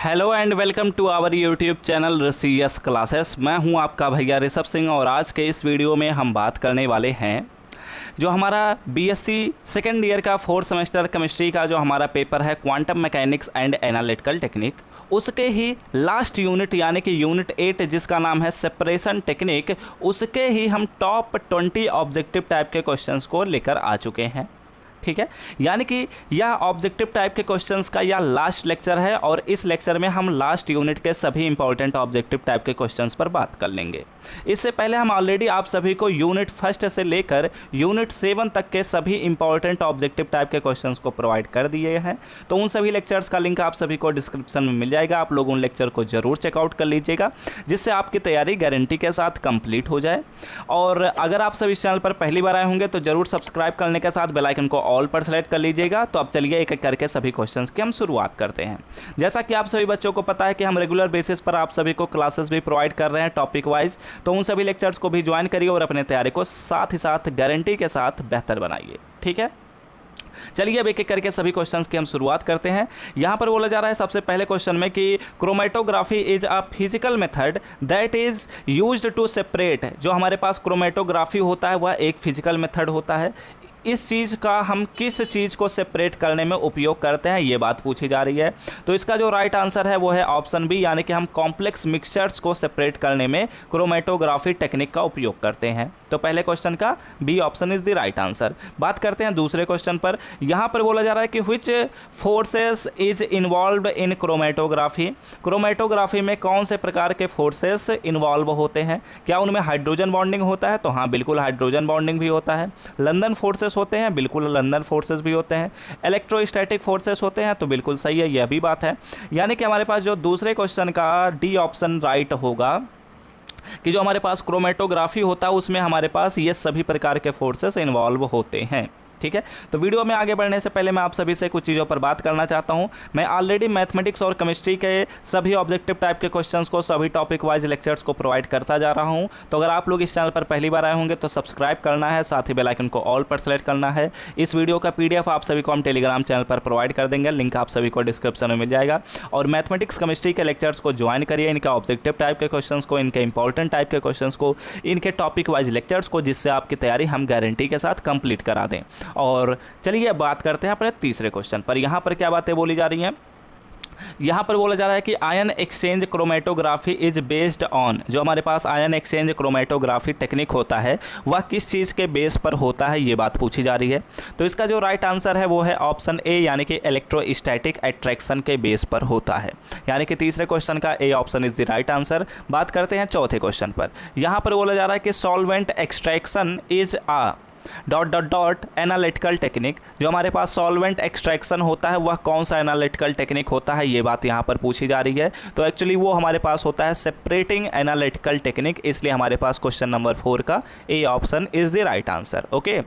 Hello and welcome to our YouTube channel Rishiyas classes. मैं हूं आपका भैया ऋषभ सिंह और आज के इस वीडियो में हम बात करने वाले हैं जो हमारा बीएससी सेकेंड ईयर का फोर्थ सेमेस्टर केमिस्ट्री का जो हमारा पेपर है quantum mechanics and analytical technique, उसके ही लास्ट यूनिट यानी कि यूनिट 8 जिसका नाम है सेपरेशन टेक्निक, उसके ही हम टॉप 20 ऑब्जेक्टिव टाइप के क्वेश्चंस को लेकर आ चुके हैं। ठीक है, यानी कि यह ऑब्जेक्टिव टाइप के क्वेश्चंस का यह लास्ट लेक्चर है और इस लेक्चर में हम लास्ट यूनिट के सभी इंपॉर्टेंट ऑब्जेक्टिव टाइप के क्वेश्चंस पर बात कर लेंगे। इससे पहले हम ऑलरेडी आप सभी को यूनिट 1 से लेकर यूनिट 7 तक के सभी इंपॉर्टेंट ऑब्जेक्टिव टाइप के क्वेश्चंस को प्रोवाइड कर दिए हैं, तो उन सभी लेक्चर्स का लिंक आप सभी को डिस्क्रिप्शन में मिल जाएगा। आप लोग उन लेक्चर को जरूर चेकआउट कर लीजिएगा जिससे आपकी तैयारी गारंटी के साथ कंप्लीट हो जाए। और अगर आप सभी चैनल पर पहली बार आए होंगे तो जरूर सब्सक्राइब करने के साथ बेल आइकन को ऑल पर सेलेक्ट कर लीजिएगा। तो अब चलिए एक एक करके सभी क्वेश्चंस की हम शुरुआत करते हैं। जैसा कि आप सभी बच्चों को पता है कि हम रेगुलर बेसिस पर आप सभी को क्लासेस भी प्रोवाइड कर रहे हैं टॉपिक वाइज, तो उन सभी लेक्चर्स को भी ज्वाइन करिए और अपने तैयारी को साथ ही साथ गारंटी के साथ बेहतर बनाइए। ठीक है, चलिए अब एक एक करके सभी क्वेश्चंस की हम शुरुआत करते हैं। यहां पर बोला जा रहा है सबसे पहले क्वेश्चन में कि chromatography is a physical method that is used to separate. जो हमारे पास क्रोमेटोग्राफी होता है वह एक फिजिकल मेथड होता है। इस चीज़ का हम किस चीज़ को सेपरेट करने में उपयोग करते हैं, ये बात पूछी जा रही है। तो इसका जो राइट आंसर है वो है ऑप्शन बी, यानी कि हम कॉम्प्लेक्स मिक्सचर्स को सेपरेट करने में क्रोमेटोग्राफी टेक्निक का उपयोग करते हैं। तो पहले क्वेश्चन का B option is the right answer. बात करते हैं दूसरे क्वेश्चन पर। यहाँ पर बोला जा रहा है कि which forces is involve in chromatography. Chromatography में कौन से प्रकार के फोर्सेस इन्वॉल्व होते हैं? क्या उनमें हाइड्रोजन बॉन्डिंग होता है? तो हाँ, बिल्कुल हाइड्रोजन बॉन्डिंग भी होता है। लंदन फोर्सेस होते हैं? बिल्कुल लंदन फोर्सेस भी होते हैं। इलेक्ट्रोस्टैटिक फोर्सेस होते हैं? तो बिल्कुल सही है, यह भी बात है। यानी कि हमारे पास जो दूसरे क्वेश्चन का डी ऑप्शन राइट होगा कि जो हमारे पास क्रोमेटोग्राफी होता है उसमें हमारे पास ये सभी प्रकार के फोर्सेस इन्वॉल्व होते हैं। ठीक है, तो वीडियो में आगे बढ़ने से पहले मैं आप सभी से कुछ चीज़ों पर बात करना चाहता हूं। मैं ऑलरेडी मैथमेटिक्स और केमिस्ट्री के सभी ऑब्जेक्टिव टाइप के क्वेश्चंस को सभी टॉपिक वाइज लेक्चर्स को प्रोवाइड करता जा रहा हूं। तो अगर आप लोग इस चैनल पर पहली बार आए होंगे तो सब्सक्राइब करना है, साथ ही बेल आइकन को ऑल पर सेलेक्ट करना है। इस वीडियो का PDF आप सभी को हम टेलीग्राम चैनल पर प्रोवाइड कर देंगे, लिंक आप सभी को डिस्क्रिप्शन में मिल जाएगा। और मैथमेटिक्स केमिस्ट्री के लेक्चर्स को ज्वाइन करिए, इनके ऑब्जेक्टिव टाइप के क्वेश्चन को, इनके इंपॉर्टेंट टाइप के क्वेश्चन को, इनके टॉपिक वाइज लेक्चर्स को, जिससे आपकी तैयारी हम गारंटी के साथ कंप्लीट करा दें। और चलिए अब बात करते हैं अपने तीसरे क्वेश्चन पर। यहाँ पर क्या बातें बोली जा रही हैं? यहाँ पर बोला जा रहा है कि ion exchange chromatography is based on. जो हमारे पास आयन एक्सचेंज क्रोमेटोग्राफी टेक्निक होता है वह किस चीज़ के बेस पर होता है, ये बात पूछी जा रही है। तो इसका जो राइट आंसर है वो है ऑप्शन ए, यानी कि इलेक्ट्रोस्टैटिक अट्रैक्शन के बेस पर होता है। यानी कि तीसरे क्वेश्चन का A option is the right answer. बात करते हैं चौथे क्वेश्चन पर। यहाँ पर बोला जा रहा है कि solvent extraction is a dot dot dot analytical technique. जो हमारे पास सॉल्वेंट एक्सट्रैक्शन होता है वह कौन सा एनालिटिकल टेक्निक होता है, ये बात यहाँ पर पूछी जा रही है। तो एक्चुअली वो हमारे पास होता है सेपरेटिंग एनालिटिकल टेक्निक, इसलिए हमारे पास क्वेश्चन नंबर 4 का A option is the right answer. Okay,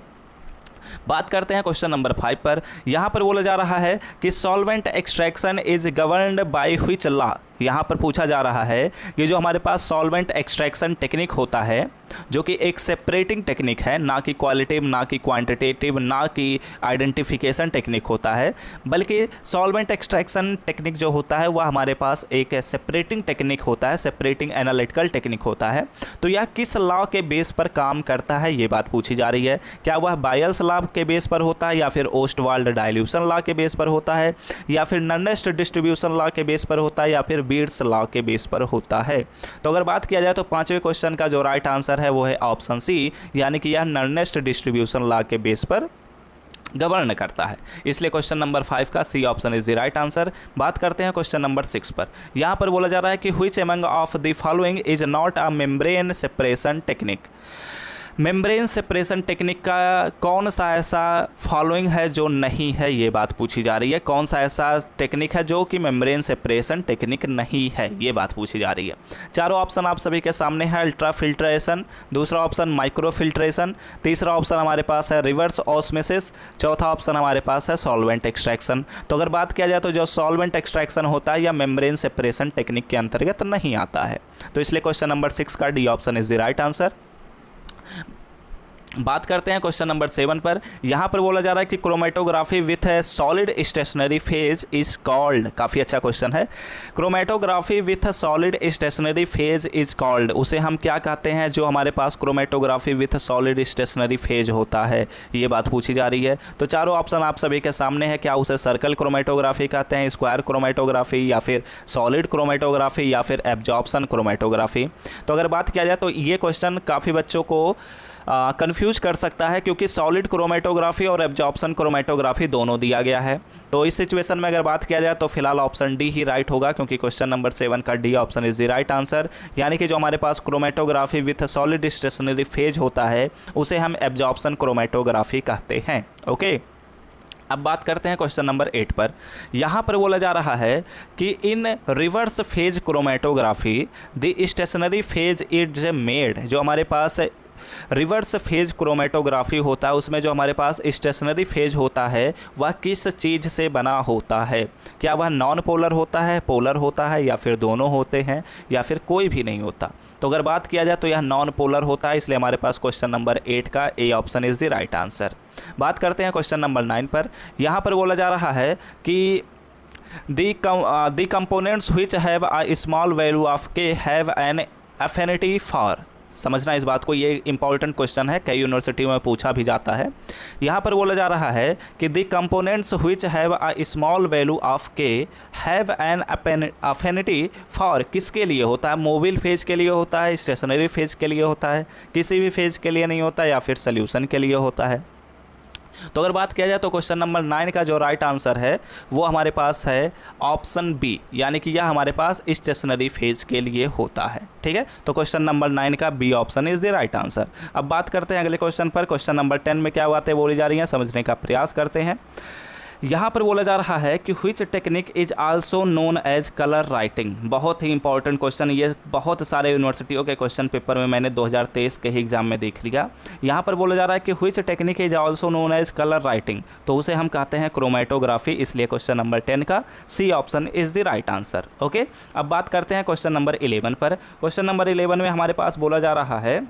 बात करते हैं क्वेश्चन नंबर 5 पर। यहाँ पर बोला जा रहा है कि solvent extraction is governed by which law. यहाँ पर पूछा जा रहा है ये जो हमारे पास सॉल्वेंट एक्सट्रैक्शन टेक्निक होता है जो कि एक सेपरेटिंग टेक्निक है, ना कि क्वालिटेटिव, ना कि क्वांटिटेटिव, ना कि आइडेंटिफिकेशन टेक्निक होता है, बल्कि सॉल्वेंट एक्सट्रैक्शन टेक्निक जो होता है वह हमारे पास एक सेपरेटिंग टेक्निक होता है, सेपरेटिंग एनालिटिकल टेक्निक होता है। तो यह किस लॉ के बेस पर काम करता है, ये बात पूछी जा रही है। क्या वह बायल्स लॉ के बेस पर होता है, या फिर ओस्टवाल्ड डाइल्यूशन लॉ के बेस पर होता है, या फिर नर्नेस्ट डिस्ट्रीब्यूशन लॉ के बेस पर होता है, या फिर बीट्स लॉ के बेस पर होता है? तो अगर बात किया जाए तो पांचवें क्वेश्चन का जो राइट आंसर है वो है ऑप्शन सी, यानी कि यह नर्नेस्ट डिस्ट्रीब्यूशन लॉ के बेस पर गवर्न करता है। इसलिए क्वेश्चन नंबर 5 का C option is the right answer. बात करते हैं क्वेश्चन नंबर 6 पर। यहाँ पर बोला जा रहा है कि which among of the following is not a membrane separation technique. Membrane separation technique का कौन सा ऐसा फॉलोइंग है जो नहीं है, ये बात पूछी जा रही है। कौन सा ऐसा टेक्निक है जो कि मेम्ब्रेन सेपरेशन टेक्निक नहीं है, ये बात पूछी जा रही है। चारों ऑप्शन आप सभी के सामने है। अल्ट्रा फिल्ट्रेशन, दूसरा ऑप्शन माइक्रो फिल्ट्रेशन, तीसरा ऑप्शन हमारे पास है रिवर्स ऑस्मोसिस, चौथा ऑप्शन हमारे पास है सॉल्वेंट एक्सट्रैक्शन। तो अगर बात किया जाए तो जो सॉल्वेंट एक्सट्रैक्शन होता है या मेम्ब्रेन सेपरेशन टेक्निक के अंतर्गत नहीं आता है। तो इसलिए क्वेश्चन नंबर 6 का D option is the right answer. बात करते हैं क्वेश्चन नंबर 7 पर। यहाँ पर बोला जा रहा है कि chromatography with a solid stationary phase is called. काफ़ी अच्छा क्वेश्चन है। Chromatography with solid stationary phase is called, उसे हम क्या कहते हैं जो हमारे पास chromatography with solid stationary phase होता है, ये बात पूछी जा रही है। तो चारों ऑप्शन आप सभी के सामने है। क्या उसे सर्कल क्रोमेटोग्राफी कहते हैं, स्क्वायर क्रोमेटोग्राफी, या फिर सॉलिड क्रोमेटोग्राफी, या फिर एब्जॉर्प्शन क्रोमेटोग्राफी। तो अगर बात किया जाए तो ये क्वेश्चन काफ़ी बच्चों को कंफ्यूज कर सकता है, क्योंकि सॉलिड क्रोमेटोग्राफी और एब्जॉर्प्शन क्रोमेटोग्राफी दोनों दिया गया है। तो इस सिचुएशन में अगर बात किया जाए तो फिलहाल ऑप्शन डी ही राइट होगा, क्योंकि क्वेश्चन नंबर 7 का D option is the right answer. यानी कि जो हमारे पास chromatography with solid stationary phase होता है उसे हम एब्जॉर्प्शन क्रोमेटोग्राफी कहते हैं। ओके, अब बात करते हैं क्वेश्चन नंबर 8 पर। यहाँ पर बोला जा रहा है कि in reverse phase chromatography the stationary phase is made, जो हमारे पास रिवर्स फेज क्रोमेटोग्राफी होता है उसमें जो हमारे पास स्टेशनरी फेज होता है वह किस चीज़ से बना होता है। क्या वह नॉन पोलर होता है, पोलर होता है, या फिर दोनों होते हैं, या फिर कोई भी नहीं होता। तो अगर बात किया जाए तो यह नॉन पोलर होता है, इसलिए हमारे पास क्वेश्चन नंबर 8 का A option is the right answer. बात करते हैं क्वेश्चन नंबर 9 पर। यहाँ पर बोला जा रहा है कि the components which have a small value of k have an affinity for। समझना इस बात को, ये इंपॉर्टेंट क्वेश्चन है, कई यूनिवर्सिटी में पूछा भी जाता है। यहाँ पर बोला जा रहा है कि the components which have a small value of के हैव एन अफिनिटी फॉर, किसके लिए होता है? मोबिल फेज के लिए होता है, स्टेशनरी फेज के लिए होता है, किसी भी फेज के लिए नहीं होता, या फिर सोल्यूशन के लिए होता है। तो अगर बात किया जाए तो क्वेश्चन नंबर 9 का जो राइट आंसर है वो हमारे पास है ऑप्शन बी, यानी कि यह हमारे पास स्टेशनरी फेज के लिए होता है। ठीक है, तो क्वेश्चन नंबर 9 का B option is the right answer. अब बात करते हैं अगले क्वेश्चन पर। क्वेश्चन नंबर 10 में क्या बातें बोली जा रही हैं समझने का प्रयास करते हैं। यहाँ पर बोला जा रहा है कि which technique is also known as colour writing. बहुत ही इंपॉर्टेंट क्वेश्चन, ये बहुत सारे यूनिवर्सिटियों के क्वेश्चन पेपर में मैंने 2023 के ही एग्जाम में देख लिया। यहाँ पर बोला जा रहा है कि which technique is also known as colour writing, तो उसे हम कहते हैं क्रोमेटोग्राफी, इसलिए क्वेश्चन नंबर 10 का C option is the right answer. Okay, अब बात करते हैं क्वेश्चन नंबर 11 पर। क्वेश्चन नंबर 11 में हमारे पास बोला जा रहा है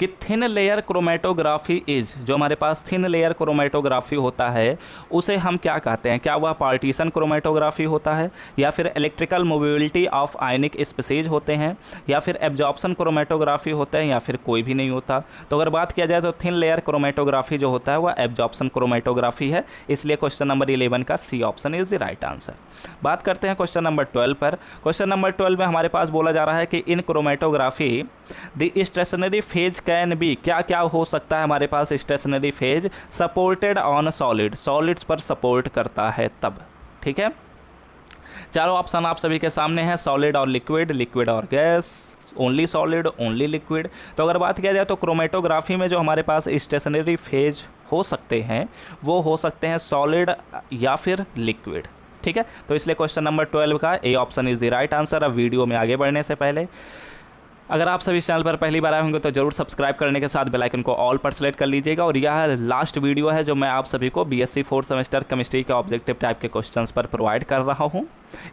कि थिन लेयर क्रोमेटोग्राफी इज, जो हमारे पास थिन लेयर क्रोमेटोग्राफी होता है उसे हम क्या कहते हैं? क्या वह पार्टीशन क्रोमेटोग्राफी होता है, या फिर electrical mobility of ionic species होते हैं, या फिर एब्जॉर्प्शन क्रोमेटोग्राफी होता है, या फिर कोई भी नहीं होता। तो अगर बात किया जाए तो थिन लेयर क्रोमेटोग्राफी जो होता है वह एब्जॉर्प्शन क्रोमेटोग्राफी है, इसलिए क्वेश्चन नंबर 11 का C option is the right answer. बात करते हैं क्वेश्चन नंबर 12 पर। क्वेश्चन नंबर 12 में हमारे पास बोला जा रहा है कि in chromatography the stationary phase can be, क्या क्या हो सकता है हमारे पास stationary phase supported on solid, solids पर सपोर्ट करता है तब। ठीक है, चारों ऑप्शन आप सभी के सामने हैं, सॉलिड और लिक्विड, लिक्विड और gas, only solid, only liquid. तो अगर बात किया जाए तो क्रोमेटोग्राफी में जो हमारे पास स्टेशनरी फेज हो सकते हैं वो हो सकते हैं सॉलिड या फिर लिक्विड। ठीक है, तो इसलिए क्वेश्चन नंबर 12 का A option is the right answer. अब वीडियो में आगे बढ़ने से पहले अगर आप सभी चैनल पर पहली बार आए होंगे तो जरूर सब्सक्राइब करने के साथ बेल आइकन को ऑल पर सेलेक्ट कर लीजिएगा। और यह लास्ट वीडियो है जो मैं आप सभी को बीएससी 4th सेमेस्टर केमिस्ट्री के ऑब्जेक्टिव टाइप के क्वेश्चंस पर प्रोवाइड कर रहा हूं।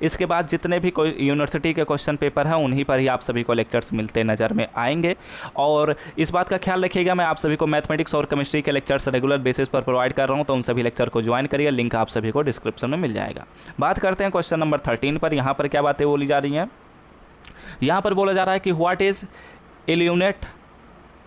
इसके बाद जितने भी कोई यूनिवर्सिटी के क्वेश्चन पेपर हैं उन्हीं पर ही आप सभी को लेक्चर्स मिलते नज़र में आएंगे। और इस बात का ख्याल रखिएगा, मैं आप सभी को मैथमेटिक्स और केमिस्ट्री के लेक्चर्स रेगुलर बेसिस पर प्रोवाइड कर रहा हूँ, तो उन सभी लेक्चर को ज्वाइन करिए, लिंक आप सभी को डिस्क्रिप्शन में मिल जाएगा। बात करते हैं क्वेश्चन नंबर 13 पर। यहाँ पर क्या बातें बोली जा रही हैं? यहाँ पर बोला जा रहा है कि व्हाट इज़ इल्यूनेट।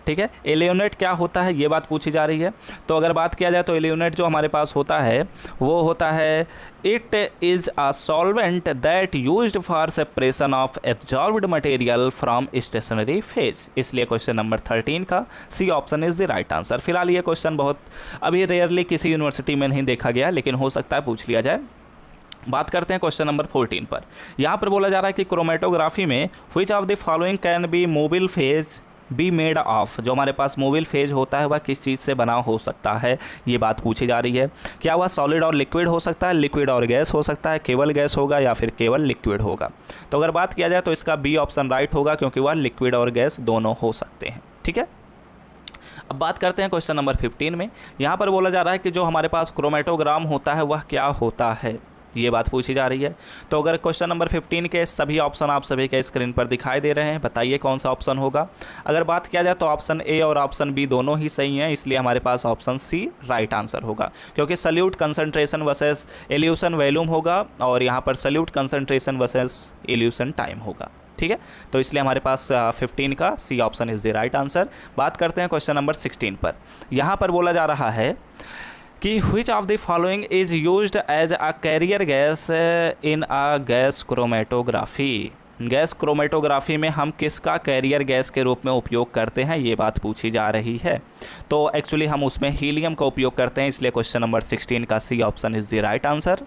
ठीक है, इल्यूनेट क्या होता है ये बात पूछी जा रही है। तो अगर बात किया जाए तो इल्यूनेट जो हमारे पास होता है वो होता है it is a solvent that used for separation of absorbed material from stationary phase, इसलिए क्वेश्चन नंबर 13 का C option is the right answer. फिलहाल ये क्वेश्चन बहुत अभी रेयरली किसी यूनिवर्सिटी में नहीं देखा गया, लेकिन हो सकता है पूछ लिया जाए। बात करते हैं क्वेश्चन नंबर 14 पर। यहाँ पर बोला जा रहा है कि क्रोमेटोग्राफी में which of the following can be mobile phase be made of, जो हमारे पास मोबिल फेज होता है वह किस चीज़ से बना हो सकता है, ये बात पूछी जा रही है। क्या वह सॉलिड और लिक्विड हो सकता है, लिक्विड और गैस हो सकता है, केवल गैस होगा, या फिर केवल लिक्विड होगा? तो अगर बात किया जाए तो इसका बी ऑप्शन राइट होगा, क्योंकि वह लिक्विड और गैस दोनों हो सकते हैं। ठीक है, अब बात करते हैं क्वेश्चन नंबर 15 में। यहाँ पर बोला जा रहा है कि जो हमारे पास क्रोमेटोग्राम होता है वह क्या होता है। ये बात पूछी जा रही है। तो अगर क्वेश्चन नंबर 15 के सभी ऑप्शन आप सभी के स्क्रीन पर दिखाई दे रहे हैं, बताइए कौन सा ऑप्शन होगा। अगर बात किया जाए तो ऑप्शन ए और ऑप्शन बी दोनों ही सही हैं, इसलिए हमारे पास ऑप्शन सी राइट आंसर होगा, क्योंकि solute concentration versus elution volume होगा और यहाँ पर solute concentration versus elution time होगा। ठीक है, तो इसलिए हमारे पास 15 का C option is the right answer. बात करते हैं क्वेश्चन नंबर 16 पर। यहाँ पर बोला जा रहा है कि which of the following is used as a carrier gas in a gas chromatography। Gas chromatography में हम किसका कैरियर गैस के रूप में उपयोग करते हैं, ये बात पूछी जा रही है। तो एक्चुअली हम उसमें हीलियम का उपयोग करते हैं, इसलिए क्वेश्चन नंबर 16 का C option is the right answer.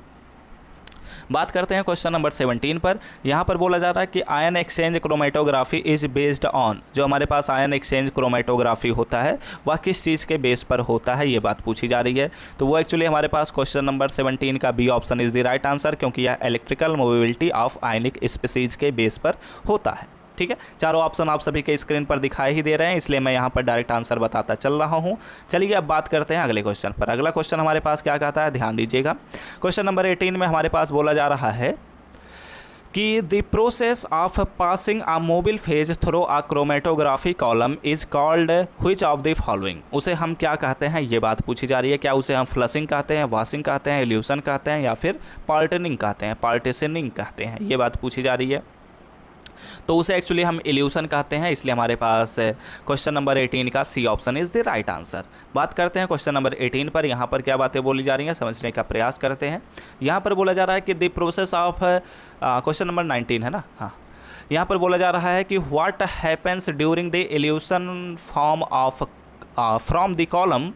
बात करते हैं क्वेश्चन नंबर 17 पर। यहाँ पर बोला जा रहा है कि ion exchange chromatography is based on, जो हमारे पास आयन एक्सचेंज क्रोमेटोग्राफी होता है वह किस चीज़ के बेस पर होता है, ये बात पूछी जा रही है। तो वो एक्चुअली हमारे पास क्वेश्चन नंबर 17 का B option is the right answer, क्योंकि यह electrical mobility of ionic species के बेस पर होता है। ठीक है, चारों ऑप्शन आप सभी के स्क्रीन पर दिखाई ही दे रहे हैं, इसलिए मैं यहाँ पर डायरेक्ट आंसर बताता चल रहा हूँ। चलिए अब बात करते हैं अगले क्वेश्चन पर। अगला क्वेश्चन हमारे पास क्या कहता है, ध्यान दीजिएगा। क्वेश्चन नंबर 18 में हमारे पास बोला जा रहा है कि the process of passing a mobile phase through a chromatography column is called which of the following. उसे हम क्या कहते हैं, ये बात पूछी जा रही है। क्या उसे हम फ्लशिंग कहते हैं, वॉशिंग कहते हैं, इल्यूशन कहते हैं, या फिर पार्टनिंग कहते हैं, पार्टीशनिंग कहते हैं, ये बात पूछी जा रही है। तो उसे एक्चुअली हम इल्यूशन कहते हैं, इसलिए हमारे पास क्वेश्चन नंबर 18 का C option is the right answer. बात करते हैं क्वेश्चन नंबर 18 पर। यहाँ पर क्या बातें बोली जा रही हैं समझने का प्रयास करते हैं। यहाँ पर बोला जा रहा है कि the process of question number 19 है ना, हाँ। यहाँ पर बोला जा रहा है कि what happens during the evolution form of from the column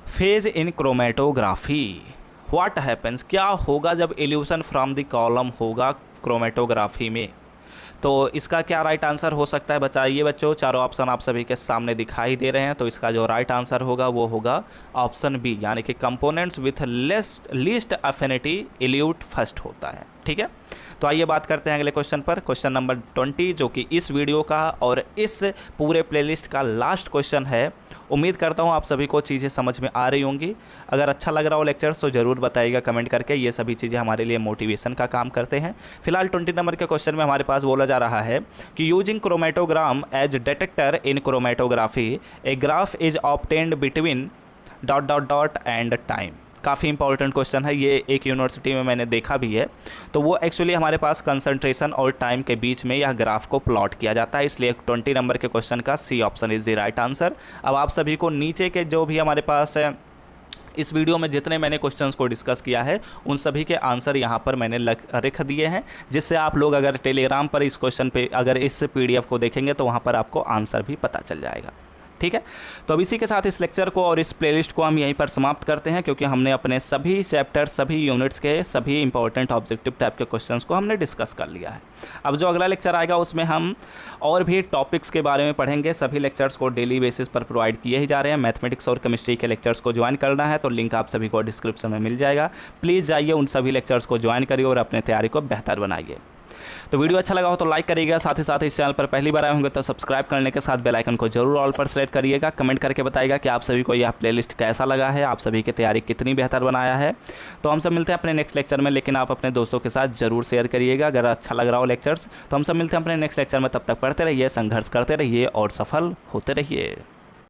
phase in chromatography. What happens, क्या होगा जब इल्यूशन फ्रॉम द कॉलम होगा क्रोमेटोग्राफी में। तो इसका क्या राइट आंसर हो सकता है, बताइए बच्चों। चारों ऑप्शन आप सभी के सामने दिखाई दे रहे हैं, तो इसका जो राइट आंसर होगा वो होगा ऑप्शन बी, यानी कि components with least affinity elute first होता है। ठीक है, तो आइए बात करते हैं अगले क्वेश्चन पर। क्वेश्चन नंबर 20, जो कि इस वीडियो का और इस पूरे प्लेलिस्ट का लास्ट क्वेश्चन है। उम्मीद करता हूँ आप सभी को चीज़ें समझ में आ रही होंगी। अगर अच्छा लग रहा हो लेक्चर्स तो ज़रूर बताइएगा कमेंट करके, ये सभी चीज़ें हमारे लिए मोटिवेशन का काम करते हैं। फिलहाल 20 नंबर के क्वेश्चन में हमारे पास बोला जा रहा है कि using chromatogram as detector in chromatography a graph is obtained between ... and time. काफ़ी इंपॉर्टेंट क्वेश्चन है ये, एक यूनिवर्सिटी में मैंने देखा भी है। तो वो एक्चुअली हमारे पास कंसंट्रेशन और टाइम के बीच में यह ग्राफ को प्लॉट किया जाता है, इसलिए 20 नंबर के क्वेश्चन का C option is the right answer. अब आप सभी को नीचे के जो भी हमारे पास है इस वीडियो में जितने मैंने क्वेश्चंस को डिस्कस किया है उन सभी के आंसर यहाँ पर मैंने लिख दिए हैं, जिससे आप लोग अगर टेलीग्राम पर इस क्वेश्चन पे अगर इस PDF को देखेंगे तो वहाँ पर आपको आंसर भी पता चल जाएगा। ठीक है, तो अब इसी के साथ इस लेक्चर को और इस प्लेलिस्ट को हम यहीं पर समाप्त करते हैं, क्योंकि हमने अपने सभी चैप्टर, सभी यूनिट्स के सभी इंपॉर्टेंट ऑब्जेक्टिव टाइप के क्वेश्चंस को हमने डिस्कस कर लिया है। अब जो अगला लेक्चर आएगा उसमें हम और भी टॉपिक्स के बारे में पढ़ेंगे। सभी लेक्चर्स को डेली बेसिस पर प्रोवाइड किए ही जा रहे हैं। मैथमेटिक्स और केमिस्ट्री के लेक्चर्स को ज्वाइन करना है तो लिंक आप सभी को डिस्क्रिप्शन में मिल जाएगा। प्लीज़ जाइए उन सभी लेक्चर्स को ज्वाइन करिए और अपने तैयारी को बेहतर बनाइए। तो वीडियो अच्छा लगा हो तो लाइक करिएगा, साथ ही साथ इस चैनल पर पहली बार आए होंगे तो सब्सक्राइब करने के साथ बेल आइकन को जरूर ऑल पर सेलेक्ट करिएगा। कमेंट करके बताइएगा कि आप सभी को यह प्लेलिस्ट कैसा लगा है, आप सभी की तैयारी कितनी बेहतर बनाया है। तो हम सब मिलते हैं अपने नेक्स्ट लेक्चर में, लेकिन आप अपने दोस्तों के साथ जरूर शेयर करिएगा अगर अच्छा लग रहा हो लेक्चर्स। तो हम सब मिलते हैं अपने नेक्स्ट लेक्चर में, तब तक पढ़ते रहिए, संघर्ष करते रहिए और सफल होते रहिए।